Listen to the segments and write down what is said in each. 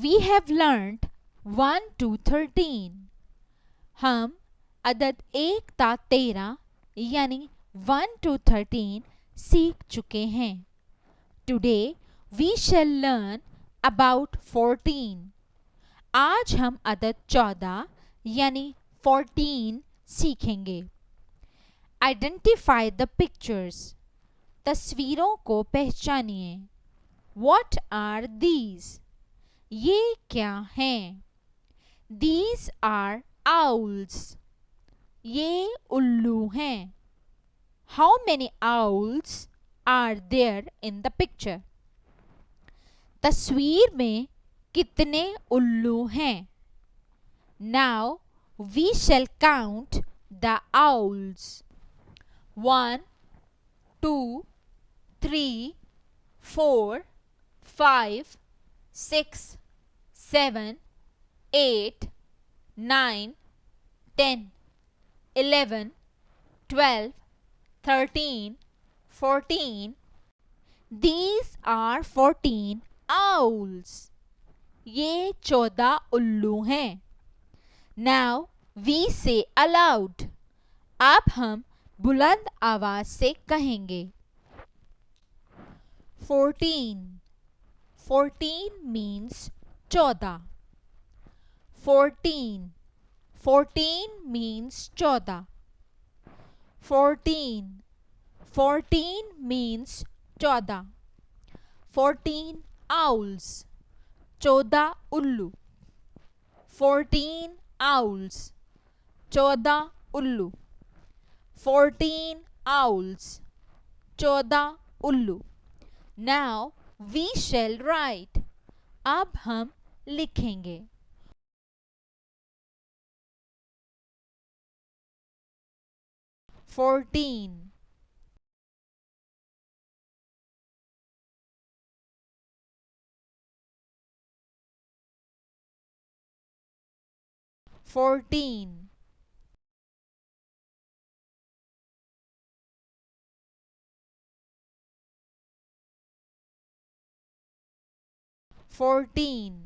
we have learnt 1 to 13. हम अदद 1 ता 13 यानी 1 to 13 सीख चुके हैं. Today we shall learn about 14. आज हम अदद 14 यानी 14 सीखेंगे. Identify the pictures. तस्वीरों को पहचानिए. What are these? ये क्या हैं? These are owls. ये उल्लू हैं. How many owls are there in the picture? तस्वीर में कितने उल्लू हैं? Now we shall count the owls. 1, 2, 3, 4, 5, 6, 7, 8, 9, 10, 11, 12, 13, 14. These are 14 owls. ये 14 उल्लू हैं. Now we say aloud. अब हम बुलंद आवाज से कहेंगे. 14. 14 means 14. 14. 14 means 14. 14. 14 means 14. 14 owls. 14 उल्लू. 14 owls. 14 उल्लू. 14 owls. 14 उल्लू. Now we shall write. अब हम लिखेंगे. 14. 14. 14.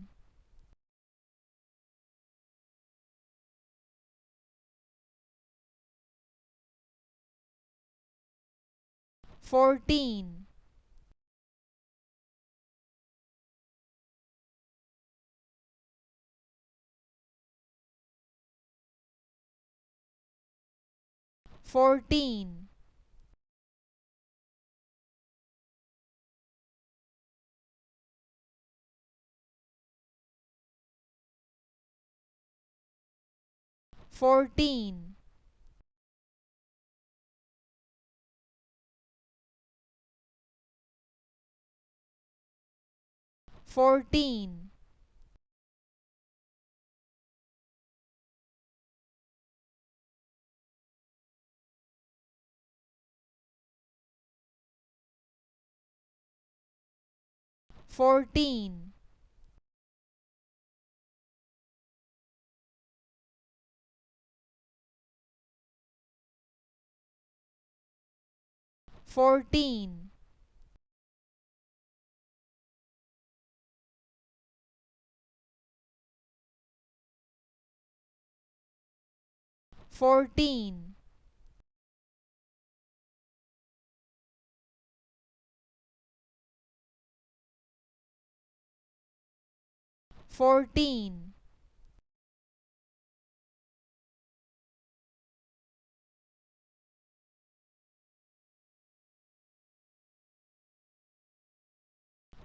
14. 14. 14. 14. 14. 14. 14. 14.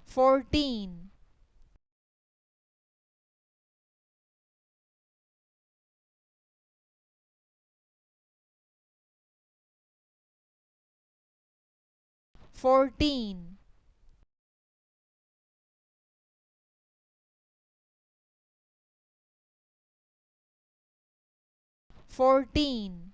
14. 14. 14.